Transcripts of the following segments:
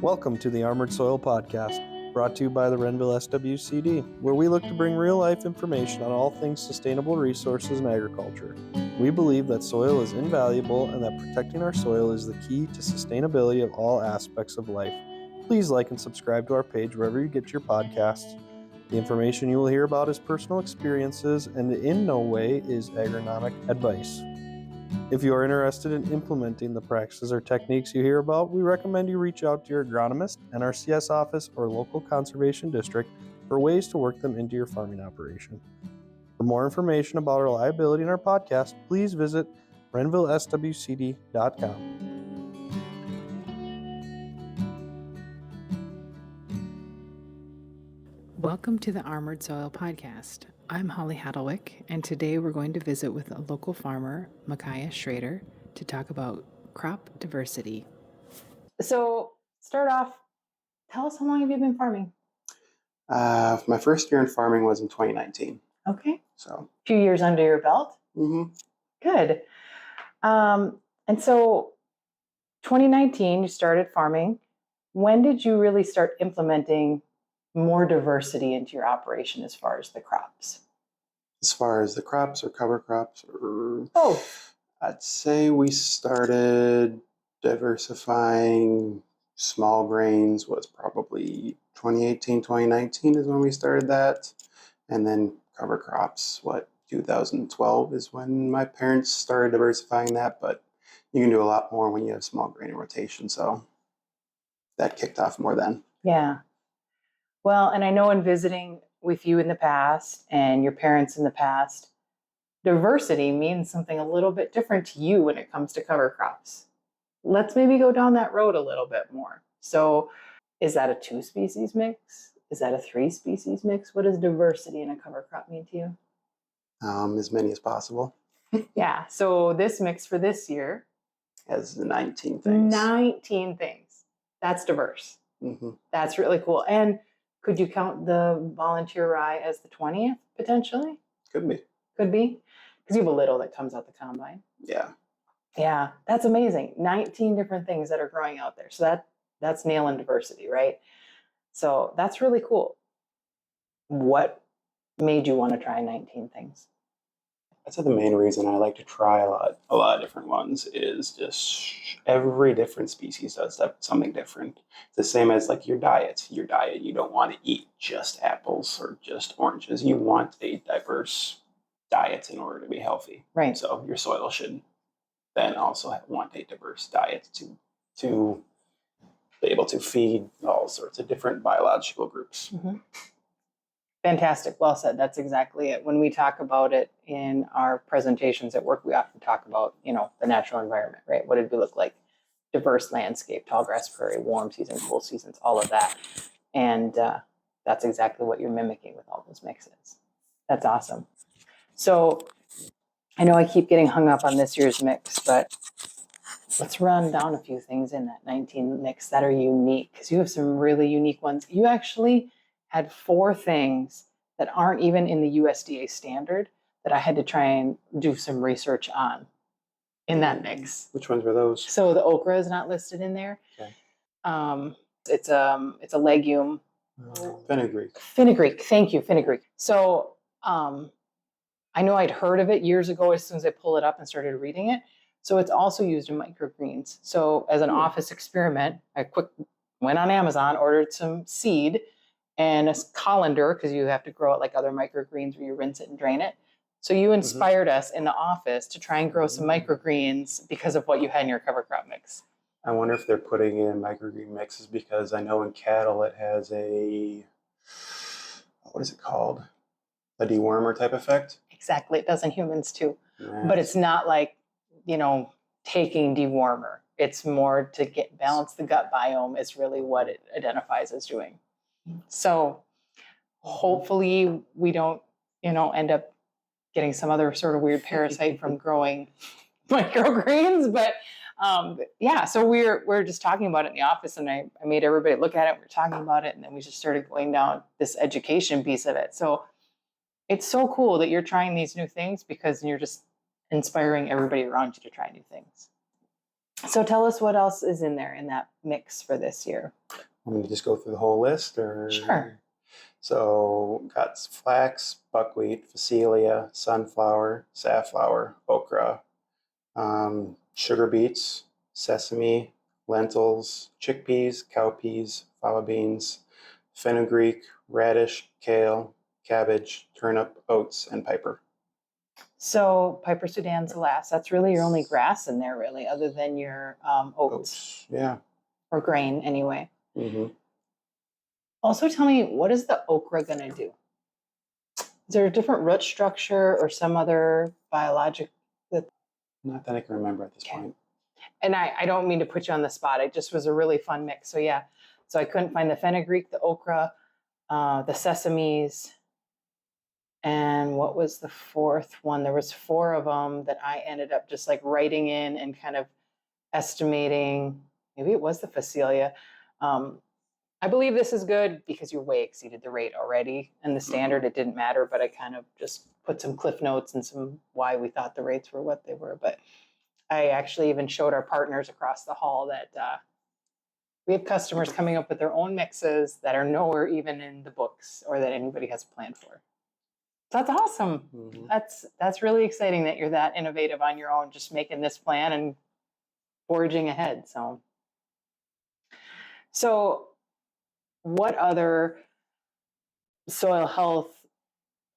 Welcome to the Armored Soil Podcast, brought to you by the Renville SWCD, where we look to bring real-life information on all things sustainable resources and agriculture. We believe that soil is invaluable and that protecting our soil is the key to sustainability of all aspects of life. Please like and subscribe to our page wherever you get your podcasts. The information you will hear about is personal experiences and in no way is agronomic advice. If you are interested in implementing the practices or techniques you hear about, we recommend you reach out to your agronomist, NRCS office, or local conservation district for ways to work them into your farming operation. For more information about our liability in our podcast, please visit renvilleswcd.com. Welcome to the Armored Soil Podcast. I'm Holly Hatlewick, and today we're going to visit with a local farmer, Macius Schreoder, to talk about crop diversity. So, start off, tell us how long have you been farming? My first year in farming was in 2019. Okay. So, A few years under your belt? Good. And so, 2019, you started farming. When did you really start implementing more diversity into your operation as far as the crops? as far as the crops or cover crops, or Both. I'd say we started diversifying small grains was probably 2018, 2019 is when we started that. And then cover crops, 2012 is when my parents started diversifying that, but you can do a lot more when you have small grain in rotation. So that kicked off more then. Yeah. Well, and I know in visiting with you in the past and your parents in the past, diversity means something a little bit different to you when it comes to cover crops. Let's maybe go down that road a little bit more. So is that a 2-species mix? Is that a 3-species mix? What does diversity in a cover crop mean to you? As many as possible. Yeah. So this mix for this year has 19 things. 19 things. That's diverse. Mm-hmm. That's really cool. And could you count the volunteer rye as the 20th potentially? Could be. Could be. Because you have a little that comes out the combine. Yeah. Yeah, that's amazing. 19 different things that are growing out there. So that's nailing diversity, right? So that's really cool. What made you want to try 19 things? I'd say the main reason I like to try a lot of different ones is just every different species does something different. It's the same as like your diet. Your diet, you don't want to eat just apples or just oranges. You want a diverse diet in order to be healthy. Right. So your soil should then also want a diverse diet to be able to feed all sorts of different biological groups. Mm-hmm. Fantastic. Well said. That's exactly it. When we talk about it in our presentations at work, we often talk about, the natural environment, right? What did we look like? Diverse landscape, tall grass prairie, warm season, cool seasons, all of that. And that's exactly what you're mimicking with all those mixes. That's awesome. So I know I keep getting hung up on this year's mix, but let's run down a few things in that 19 mix that are unique, because you have some really unique ones. You actually had 4 things that aren't even in the USDA standard that I had to try and do some research on in that mix. Which ones were those? So the okra is not listed in there. Okay. It's a legume. Fenugreek. Fenugreek. Thank you, fenugreek. So I know I'd heard of it years ago as soon as I pulled it up and started reading it. So it's also used in microgreens. So as an office experiment, I went on Amazon, ordered some seed and a colander, because you have to grow it like other microgreens where you rinse it and drain it. So you inspired us in the office to try and grow some microgreens because of what you had in your cover crop mix. I wonder if they're putting in microgreen mixes because I know in cattle it has what is it called? A dewormer type effect? Exactly. It does in humans too. Yes. But it's not like, taking dewormer. It's more to balance the gut biome is really what it identifies as doing. So hopefully we don't, end up getting some other sort of weird parasite from growing microgreens. But so we're just talking about it in the office, and I made everybody look at it. We're talking about it, and then we just started going down this education piece of it. So it's so cool that you're trying these new things because you're just inspiring everybody around you to try new things. So tell us what else is in there in that mix for this year. I'm going to just go through the whole list, or Sure. So got flax, buckwheat, phacelia, sunflower, safflower, okra, sugar beets, sesame, lentils, chickpeas, cowpeas, fava beans, fenugreek, radish, kale, cabbage, turnip, oats, and piper. So Piper Sudan's the last. That's really your only grass in there, really, other than your oats Yeah. or grain, anyway. Mm-hmm. Also, tell me, what is the okra going to do? Is there a different root structure or some other biologic? Not that I can remember at this Okay. point. And I don't mean to put you on the spot. It just was a really fun mix. So yeah, so I couldn't find the fenugreek, the okra, the sesames, and what was the fourth one? There was 4 of them that I ended up just like writing in and kind of estimating. Maybe it was the phacelia. I believe this is good because you way exceeded the rate already, and the standard it didn't matter. But I kind of just put some cliff notes and some why we thought the rates were what they were. But I actually even showed our partners across the hall that we have customers coming up with their own mixes that are nowhere even in the books or that anybody has a plan for. So that's awesome. Mm-hmm. That's really exciting that you're that innovative on your own, just making this plan and forging ahead. So what other soil health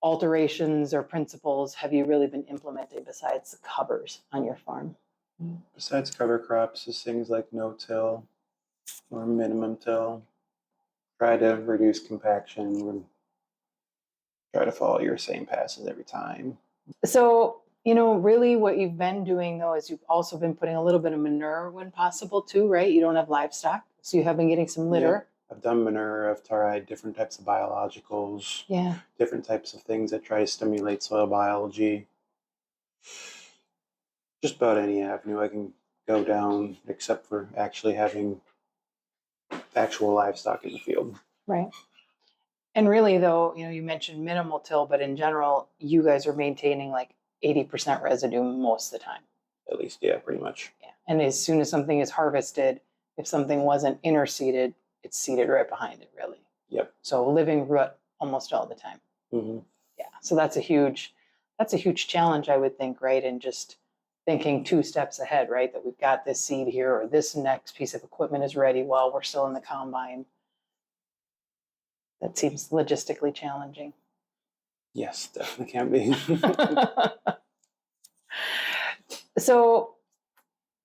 alterations or principles have you really been implementing besides the covers on your farm? Besides cover crops, is things like no-till or minimum till. Try to reduce compaction. Try to follow your same passes every time. So, really what you've been doing though is you've also been putting a little bit of manure when possible too, right? You don't have livestock, so you have been getting some litter. Yep. I've done manure. I've tried different types of biologicals. Yeah. Different types of things that try to stimulate soil biology. Just about any avenue I can go down, except for actually having actual livestock in the field. Right. And really though, you mentioned minimal till, but in general, you guys are maintaining like 80% residue most of the time. At least, yeah, pretty much. Yeah. And as soon as something is harvested, if something wasn't interseeded, it's seeded right behind it, really. Yep. So living root almost all the time. Mm-hmm. Yeah. So that's a huge challenge, I would think, right? And just thinking 2 steps ahead, right? That we've got this seed here or this next piece of equipment is ready while we're still in the combine. That seems logistically challenging. Yes, definitely can be. So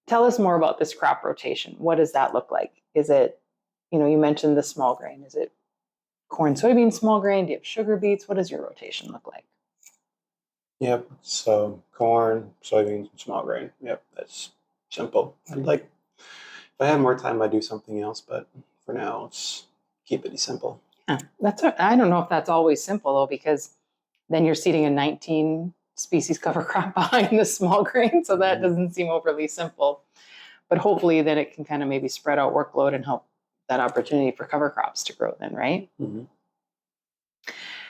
tell us more about this crop rotation. What does that look like? Is it, you mentioned the small grain. Is it corn, soybean, small grain? Do you have sugar beets? What does your rotation look like? Yep. So corn, soybeans, and small grain. Yep, that's simple. If I had more time, I'd do something else, but for now, let's keep it simple. Yeah, I don't know if that's always simple though, because then you're seeding a 19 species cover crop behind the small grain, so that doesn't seem overly simple. But hopefully then it can kind of maybe spread out workload and help that opportunity for cover crops to grow then, right? Mm-hmm.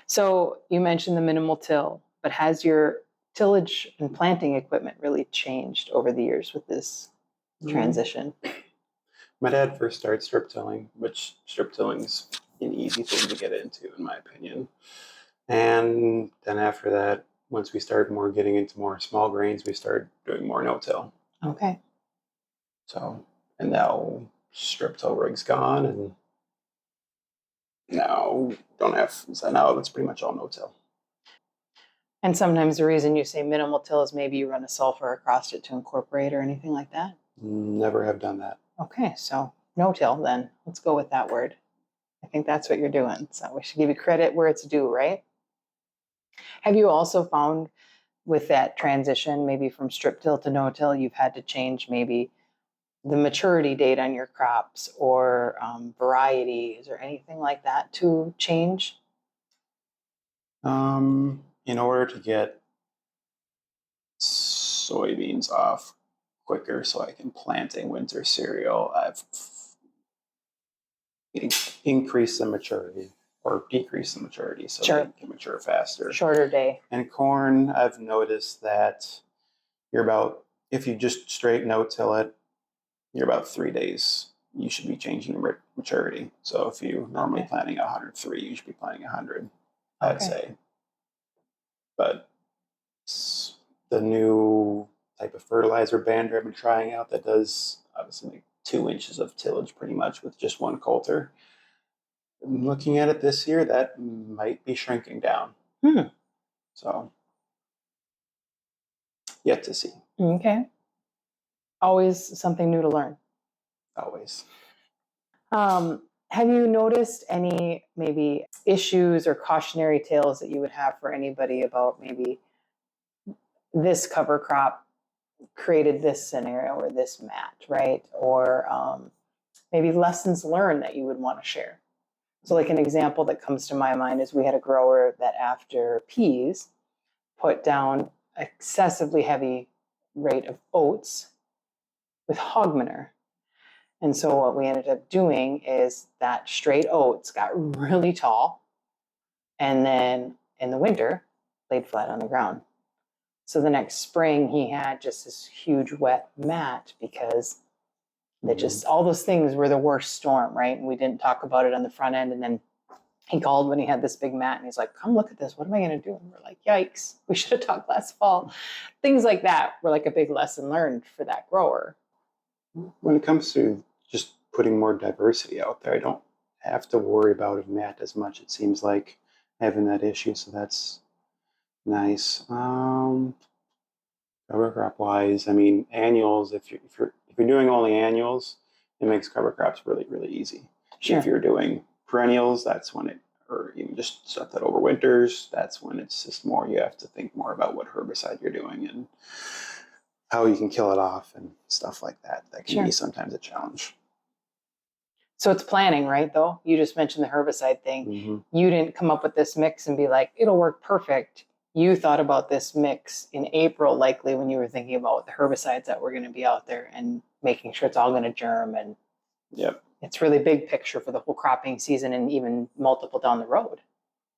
So you mentioned the minimal till, but has your tillage and planting equipment really changed over the years with this transition? My dad first started strip tilling, which strip tilling's an easy thing to get into, in my opinion. And then after that, once we started getting into more small grains, we started doing more no-till. Okay. So, and now strip till rig's gone, and now it's pretty much all no-till. And sometimes the reason you say minimal till is maybe you run a sulfur across it to incorporate or anything like that? Never have done that. Okay, so no-till then. Let's go with that word. I think that's what you're doing. So we should give you credit where it's due, right? Have you also found with that transition, maybe from strip till to no-till, you've had to change maybe the maturity date on your crops or varieties or anything like that to change? In order to get soybeans off quicker so I can plant a winter cereal, I've increased the maturity or decreased the maturity so Sure. they can mature faster. Shorter day. And corn, I've noticed that if you just straight no-till it, you're about 3 days, you should be changing the maturity. So if you're normally Okay. planting 103, you should be planting 100, I'd Okay. say. But the new type of fertilizer bander I've been trying out that does obviously like 2 inches of tillage pretty much with just one coulter. Looking at it this year, that might be shrinking down. So, yet to see. Okay. Always something new to learn. Always. Have you noticed any maybe issues or cautionary tales that you would have for anybody about maybe this cover crop created this scenario or this match, right? Or maybe lessons learned that you would want to share. So like an example that comes to my mind is we had a grower that after peas put down excessively heavy rate of oats with hog manure. And so what we ended up doing is that straight oats got really tall and then in the winter laid flat on the ground. So the next spring he had just this huge wet mat because that just all those things were the worst storm, right? And we didn't talk about it on the front end. And then he called when he had this big mat and he's like, come look at this. What am I going to do? And we're like, yikes, we should have talked last fall. Things like that were like a big lesson learned for that grower. When it comes to just putting more diversity out there, I don't have to worry about a mat as much. It seems like having that issue, so that's nice. Cover crop wise, I mean annuals. If you're doing only annuals, it makes cover crops really really easy. Sure. If you're doing perennials, that's when or even just stuff that overwinters, that's when it's just more. You have to think more about what herbicide you're doing and how you can kill it off and stuff like that. That can be sometimes a challenge. So it's planning, right, though? You just mentioned the herbicide thing. Mm-hmm. You didn't come up with this mix and be like, it'll work perfect. You thought about this mix in April, likely when you were thinking about the herbicides that were going to be out there and making sure it's all going to germ. And yep, it's really big picture for the whole cropping season and even multiple down the road.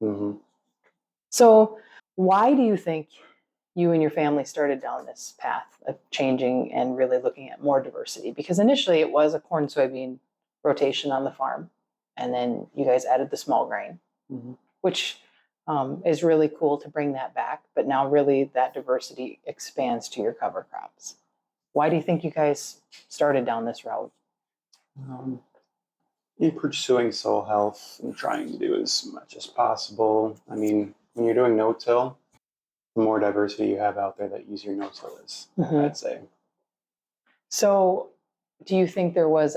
Mm-hmm. So why do you think you and your family started down this path of changing and really looking at more diversity? Because initially it was a corn soybean rotation on the farm, and then you guys added the small grain, which is really cool to bring that back. But now really that diversity expands to your cover crops. Why do you think you guys started down this route? In pursuing soil health and trying to do as much as possible. I mean, when you're doing no-till, the more diversity you have out there, that easier no-till is, I'd say. So do you think there was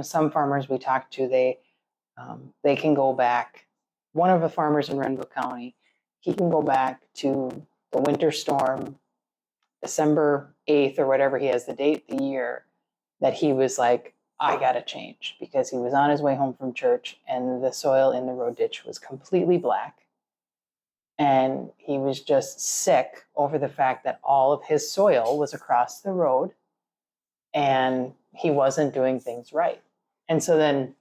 some farmers we talked to, they can go back. One of the farmers in Renville County, he can go back to the winter storm, December 8th or whatever he has the date, the year that he was like, I got to change, because he was on his way home from church and the soil in the road ditch was completely black. And he was just sick over the fact that all of his soil was across the road and he wasn't doing things right. And so then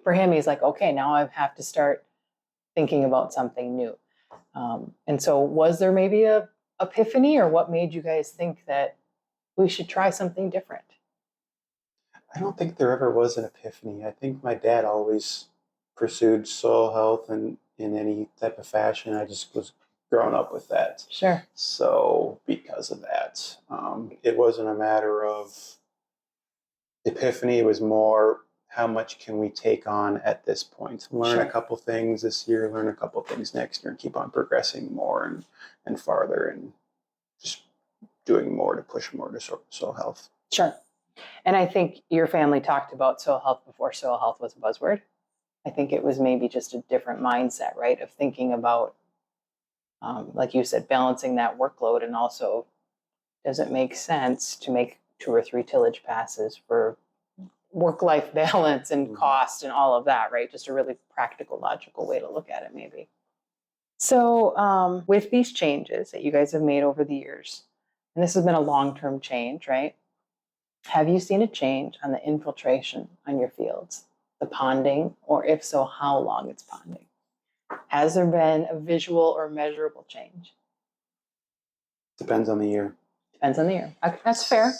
for him, he's like, okay, now I have to start thinking about something new. And so was there maybe a epiphany, or what made you guys think that we should try something different? I don't think there ever was an epiphany. I think my dad always pursued soil health in any type of fashion. I just was growing up with that. Sure. So because of that, it wasn't a matter of epiphany. It was more, how much can we take on at this point? Learn a couple things this year, learn a couple things next year, and keep on progressing more and farther, and just doing more to push more to soil health. Sure. And I think your family talked about soil health before soil health was a buzzword. I think it was maybe just a different mindset, right? Of thinking about, like you said, balancing that workload, and also, does it make sense to make 2 or 3 tillage passes for work-life balance and cost and all of that, right? Just a really practical, logical way to look at it, maybe. So with these changes that you guys have made over the years, and this has been a long-term change, right? Have you seen a change on the infiltration on your fields, the ponding, or if so, how long it's ponding? Has there been a visual or measurable change? Depends on the year. Depends on the year. Okay, that's fair.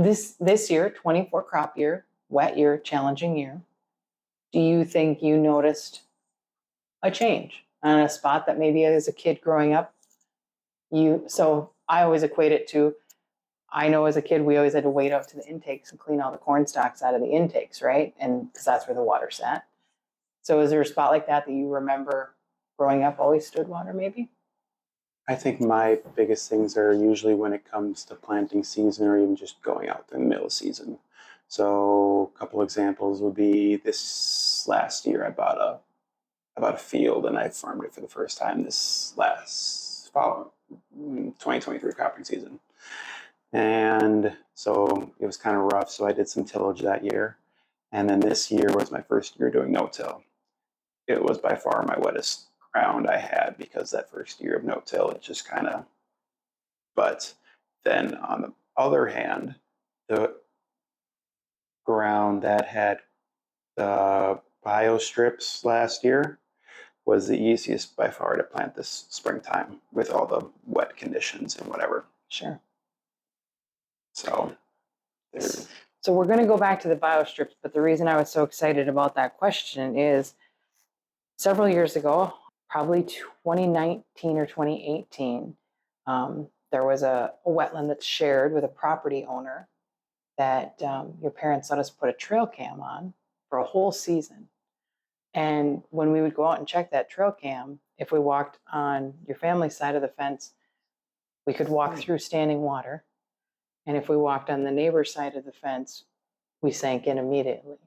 This year, 24 crop year, wet year, challenging year, do you think you noticed a change on a spot that maybe as a kid growing up, so I always equate it to, I know as a kid, we always had to wait up to the intakes and clean all the corn stalks out of the intakes, right? And because that's where the water sat. So is there a spot like that that you remember growing up always stood water maybe? I think my biggest things are usually when it comes to planting season or even just going out in the middle of season. So a couple examples would be this last year I bought a field and I farmed it for the first time this last fall, 2023 cropping season. And so it was kind of rough. So I did some tillage that year. And then this year was my first year doing no-till. It was by far my wettest ground I had because that first year of no-till, it just kind of, but then on the other hand, the ground that had the Biostrips last year was the easiest by far to plant this springtime with all the wet conditions and whatever. Sure. So So we're going to go back to the biostrips, but the reason I was so excited about that question is several years ago, probably 2019 or 2018, there was a wetland that's shared with a property owner that your parents let us put a trail cam on for a whole season. And when we would go out and check that trail cam, if we walked on your family's side of the fence, we could walk through standing water. And if we walked on the neighbor's side of the fence, we sank in immediately.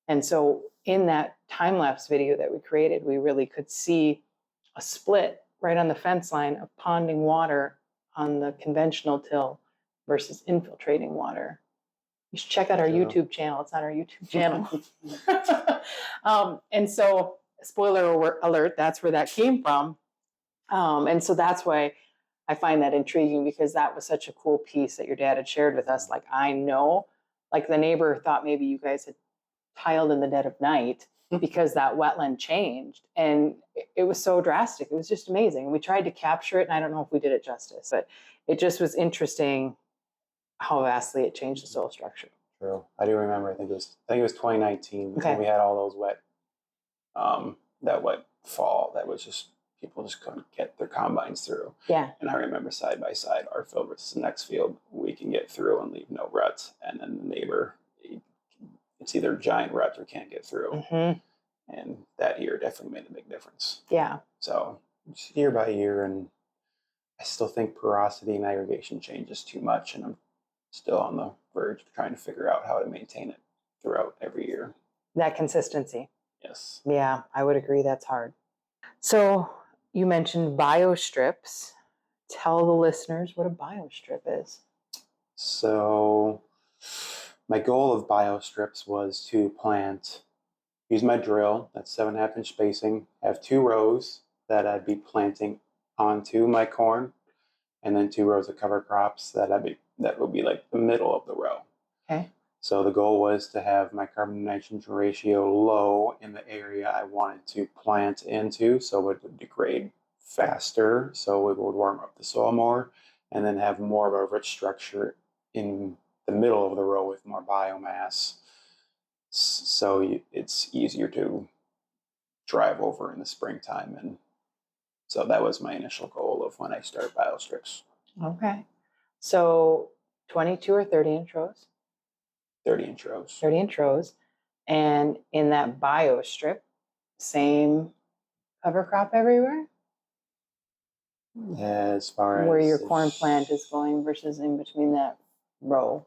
And so in that time-lapse video that we created, we really could see a split right on the fence line of ponding water on the conventional till versus infiltrating water. You should check out our YouTube channel. It's on our YouTube channel. And so, spoiler alert, that's where that came from. And so that's why I find that intriguing, because that was such a cool piece that your dad had shared with us. Like, I know, like the neighbor thought maybe you guys had tiled in the dead of night because that wetland changed. And it was so drastic. It was just amazing. And we tried to capture it, and I don't know if we did it justice, but it just was interesting how vastly it changed the soil structure. True. I do remember. I think it was 2019. Okay. We had all those that wet fall. That was just people just couldn't get their combines through. Yeah. And I remember side by side, our field versus the next field, we can get through and leave no ruts, and then the neighbor, it's either giant ruts or can't get through. Mm-hmm. And that year definitely made a big difference. Yeah. So just year by year, and I still think porosity and aggregation changes too much, and I'm still on the verge of trying to figure out how to maintain it throughout every year. That consistency. Yes. Yeah, I would agree. That's hard. So you mentioned biostrips. Tell the listeners what a biostrip is. So my goal of biostrips was to use my drill, that's 7.5 inch spacing, have 2 rows that I'd be planting onto my corn, and then 2 rows of cover crops that would be like the middle of the row. Okay. So the goal was to have my carbon to nitrogen ratio low in the area I wanted to plant into, so it would degrade faster, so it would warm up the soil more, and then have more of a rich structure in the middle of the row with more biomass, so it's easier to drive over in the springtime. And so that was my initial goal of when I started Biostrips. Okay. So 22 or 30 inch rows? 30 inch rows. 30 inch rows. And in that biostrip, same cover crop everywhere? As far as where your corn plant is going versus in between that row?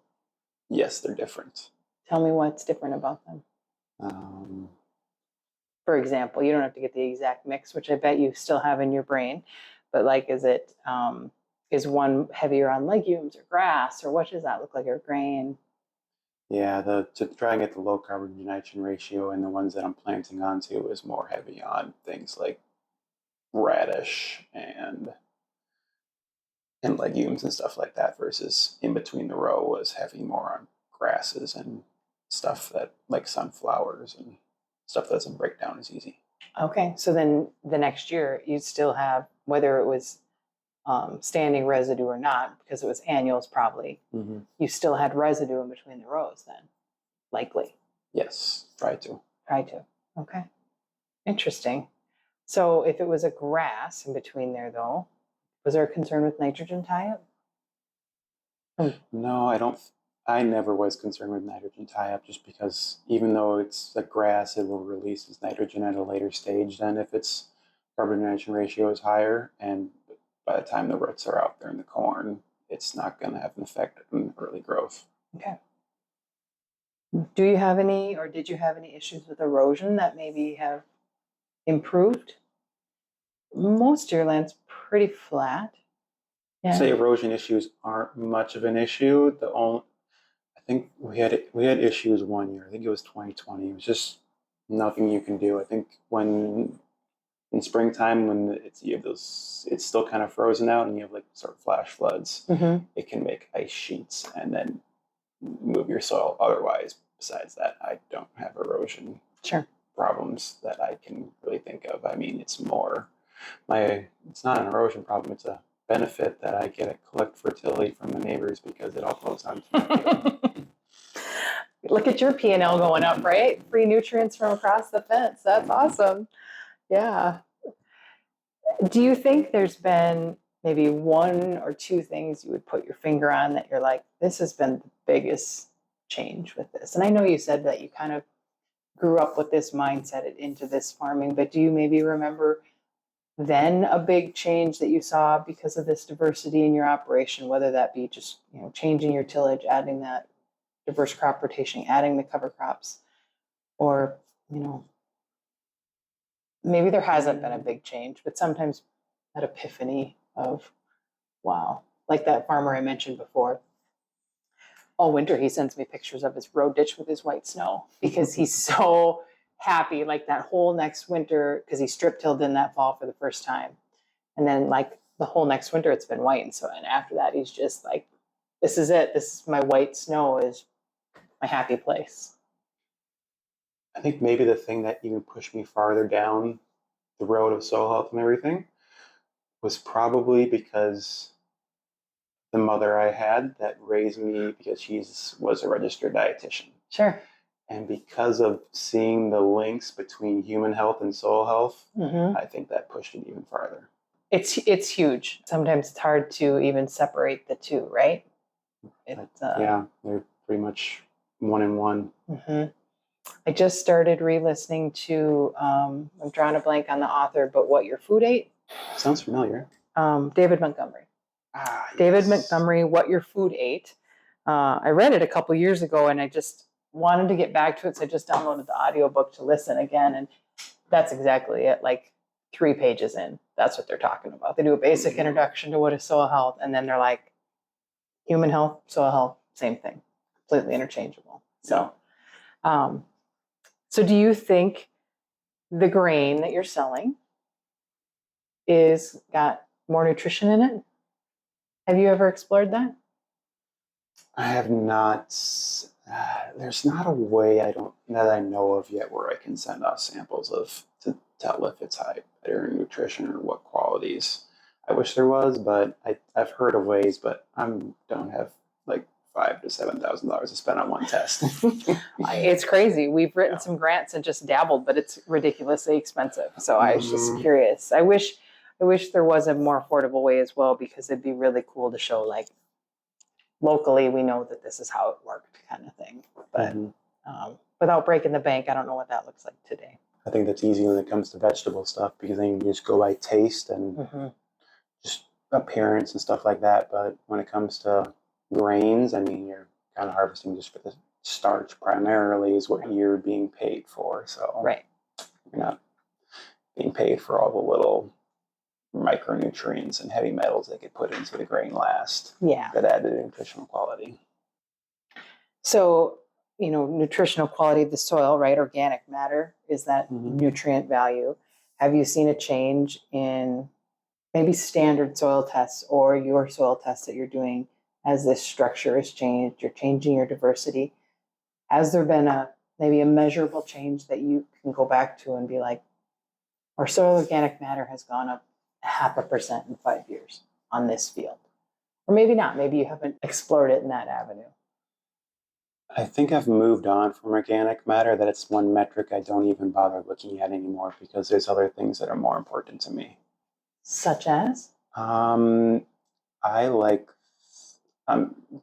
Yes, they're different. Tell me what's different about them. For example, you don't have to get the exact mix, which I bet you still have in your brain, but like, is one heavier on legumes or grass, or what does that look like, or grain? Yeah, to try and get the low carbon to nitrogen ratio, and the ones that I'm planting onto is more heavy on things like radish and legumes and stuff like that, versus in between the row was heavy more on grasses and stuff that like sunflowers and stuff that doesn't break down as easy. Okay, so then the next year you'd still have, whether it was standing residue or not, because it was annuals probably, Mm-hmm. you still had residue in between the rows then, likely. Yes, try to. Try to. Okay. Interesting. So if it was a grass in between there though, was there a concern with nitrogen tie-up? No, I don't. I never was concerned with nitrogen tie-up, just because even though it's a grass, it will release its nitrogen at a later stage than if its carbon to nitrogen ratio is higher. And by the time the roots are out there in the corn, it's not going to have an effect on early growth. Okay. Do you have any, or did you have any issues with erosion that maybe have improved? Most of your land's pretty flat. Yeah. Say erosion issues aren't much of an issue. I think we had issues one year. I think it was 2020. It was just nothing you can do. I think when in springtime, when you have those, it's still kind of frozen out, and you have like sort of flash floods. Mm-hmm. It can make ice sheets and then move your soil. Otherwise, besides that, I don't have erosion problems that I can really think of. I mean, it's more it's not an erosion problem. It's a benefit that I get to collect fertility from the neighbors because it all flows onto my field. Look at your P&L going up, right? Free nutrients from across the fence. That's awesome. Yeah. Do you think there's been maybe one or two things you would put your finger on that you're like, this has been the biggest change with this? And I know you said that you kind of grew up with this mindset into this farming, but do you maybe remember then a big change that you saw because of this diversity in your operation, whether that be just, changing your tillage, adding that diverse crop rotation, adding the cover crops, or, maybe there hasn't been a big change, but sometimes that epiphany of, wow, like that farmer I mentioned before. All winter, he sends me pictures of his road ditch with his white snow because he's so happy, like that whole next winter, because he strip tilled in that fall for the first time. And then like the whole next winter, it's been white. And after that, he's just like, this is it. This is my white snow is my happy place. I think maybe the thing that even pushed me farther down the road of soil health and everything was probably because the mother I had that raised me, because she was a registered dietitian. Sure. And because of seeing the links between human health and soil health, Mm-hmm. I think that pushed it even farther. It's huge. Sometimes it's hard to even separate the two, right? Yeah, they're pretty much one in one. Mm-hmm. I just started re-listening to, I'm drawing a blank on the author, but What Your Food Ate. Sounds familiar. David Montgomery. David Montgomery, What Your Food Ate. I read it a couple years ago and I just wanted to get back to it. So I just downloaded the audiobook to listen again. And that's exactly it. Like 3 pages in, that's what they're talking about. They do a basic introduction to what is soil health. And then they're like, human health, soil health, same thing, completely interchangeable. So do you think the grain that you're selling is got more nutrition in it? Have you ever explored that? I have not. There's not a way that I know of yet where I can send out samples to tell if it's higher in nutrition or what qualities. I wish there was, but I've heard of ways, but I don't have like $5,000 to $7,000 to spend on one test. It's crazy. We've written some grants and just dabbled, but it's ridiculously expensive. So I was just curious. I wish there was a more affordable way as well, because it'd be really cool to show like locally we know that this is how it worked kind of thing. But without breaking the bank, I don't know what that looks like today. I think that's easy when it comes to vegetable stuff, because then you can just go by taste and just appearance and stuff like that. But when it comes to grains, I mean, you're kind of harvesting just for the starch primarily is what you're being paid for. So right, you're not being paid for all the little micronutrients and heavy metals they could put into the grain last. Yeah. That added nutritional quality. So, nutritional quality of the soil, right? Organic matter is that nutrient value. Have you seen a change in maybe standard soil tests or your soil tests that you're doing as this structure has changed? You're changing your diversity. Has there been maybe a measurable change that you can go back to and be like, our soil organic matter has gone up 0.5% in 5 years? on this field? Or maybe not. Maybe you haven't explored it in that avenue. I think I've moved on from organic matter, that it's one metric I don't even bother looking at anymore because there's other things that are more important to me. Such as? I'm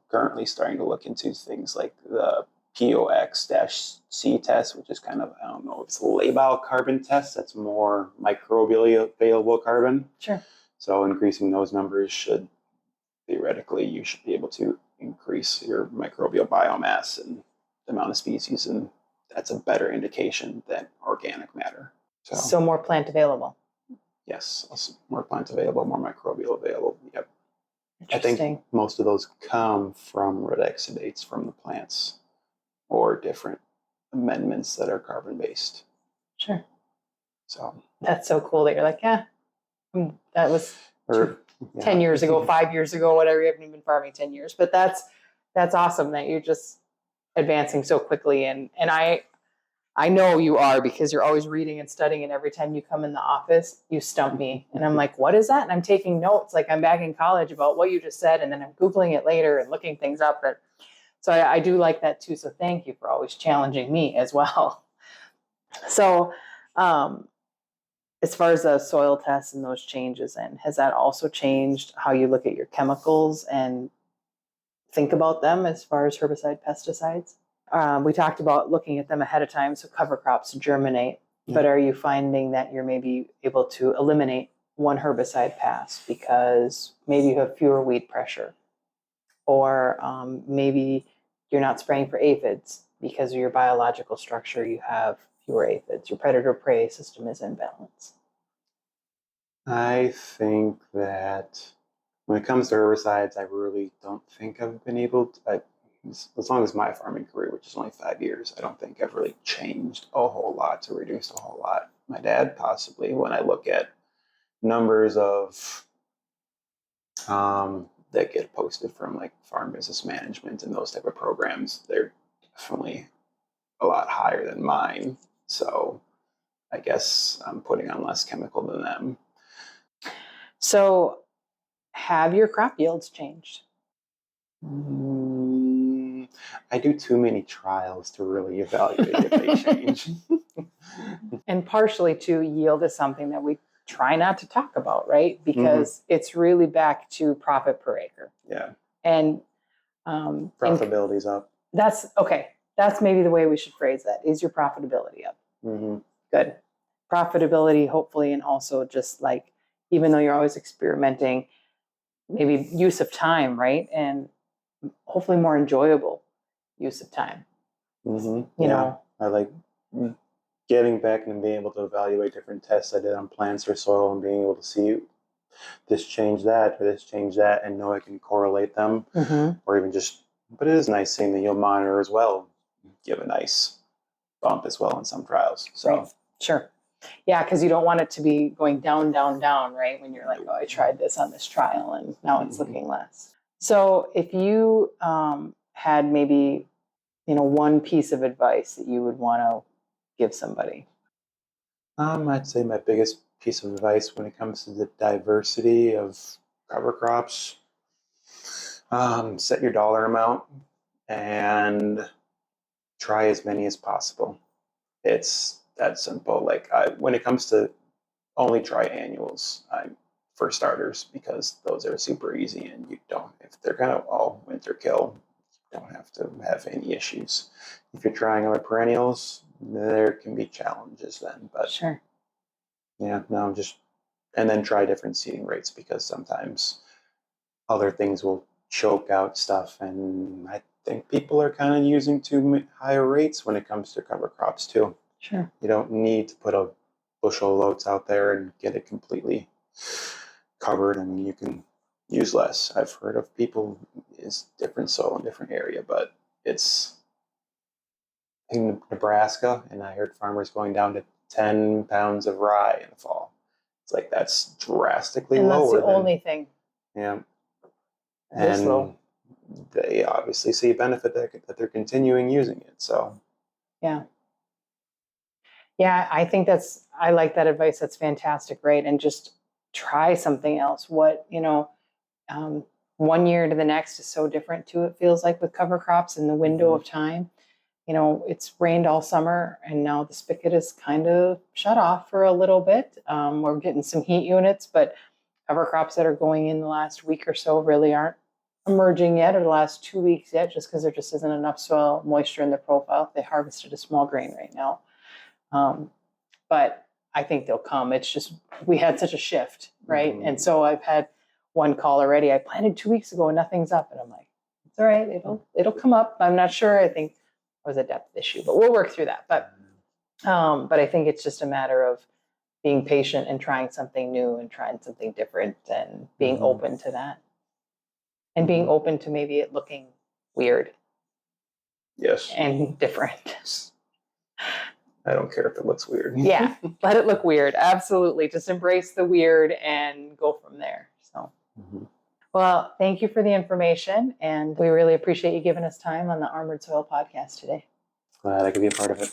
currently starting to look into things like the POX-C test, which is kind of, I don't know, it's a labile carbon test that's more microbially available carbon. Sure. So increasing those numbers should, theoretically, you should be able to increase your microbial biomass and the amount of species, and that's a better indication than organic matter. So more plant available. Yes, more plant available, more microbial available. Yep. I Interesting. think most of those come from rodexidates from the plants or different amendments that are carbon-based. Sure. So that's so cool that you're like, that was 10 years ago, 5 years ago, whatever. You haven't even been farming 10 years. But that's awesome that you're just advancing so quickly. And I know you are, because you're always reading and studying, and every time you come in the office, you stump me. And I'm like, what is that? And I'm taking notes like I'm back in college about what you just said, and then I'm Googling it later and looking things up. So I do like that too. So thank you for always challenging me as well. So as far as the soil tests and those changes, and has that also changed how you look at your chemicals and think about them as far as herbicide, pesticides? We talked about looking at them ahead of time, so cover crops germinate, but are you finding that you're maybe able to eliminate one herbicide pass because maybe you have fewer weed pressure, or maybe you're not spraying for aphids because of your biological structure, you have fewer aphids, your predator-prey system is in balance? I think that when it comes to herbicides, I really don't think I've been able to, as long as my farming career, which is only 5 years, I don't think I've really changed a whole lot to reduce a whole lot. My dad possibly, when I look at numbers of that get posted from like farm business management and those type of programs, they're definitely a lot higher than mine. So I guess I'm putting on less chemical than them. So have your crop yields changed? I do too many trials to really evaluate if they change. And partially too, yield is something that we try not to talk about, right? Because it's really back to profit per acre. Yeah. And profitability's up. That's okay. That's maybe the way we should phrase that. Is your profitability up? Good. Profitability, hopefully, and also just like, even though you're always experimenting, maybe use of time, right? And hopefully more enjoyable use of time. You know, I like getting back and being able to evaluate different tests I did on plants or soil and being able to see this change that or this change that, and know I can correlate them, or even just, but it is nice seeing that you'll monitor as well, give a nice bump as well in some trials. So right. Sure. Yeah, because you don't want it to be going down, down, down, right? When you're like, oh, I tried this on this trial and now it's looking less. So if you had maybe, one piece of advice that you would want to give somebody? I'd say my biggest piece of advice when it comes to the diversity of cover crops, set your dollar amount and try as many as possible. It's that simple. Like when it comes to only triannuals, for starters, because those are super easy and you don't, if they're kind of all winter kill, you don't have to have any issues. If you're trying other perennials, there can be challenges then, but sure. Yeah, no, and then try different seeding rates, because sometimes other things will choke out stuff, and I think people are kind of using too higher rates when it comes to cover crops too. Sure. You don't need to put a bushel of oats out there and get it completely covered. I mean, you can use less. I've heard of people is different soil in different area, but it's in Nebraska, and I heard farmers going down to 10 pounds of rye in the fall. It's like that's drastically lower. And that's the only thing. Yeah. This low. They obviously see a benefit that they're continuing using it. So yeah, I think I like that advice. That's fantastic, right? And just try something else. What one year to the next is so different too, it feels like, with cover crops and the window of time. It's rained all summer and now the spigot is kind of shut off for a little bit. We're getting some heat units, but cover crops that are going in the last week or so really aren't emerging yet, or the last 2 weeks yet, just because there just isn't enough soil moisture in the profile. They harvested a small grain right now. But I think they'll come. It's just, we had such a shift, right? Mhm. And so I've had one call already. I planted 2 weeks ago and nothing's up. And I'm like, it's all right. It'll come up. I'm not sure. I think it was a depth issue, but we'll work through that. But I think it's just a matter of being patient and trying something new and trying something different and being Mhm. open to that. And being open to maybe it looking weird Yes. and different. I don't care if it looks weird. Yeah, let it look weird. Absolutely. Just embrace the weird and go from there. So, well, thank you for the information. And we really appreciate you giving us time on the Armored Soil podcast today. Glad I could be a part of it.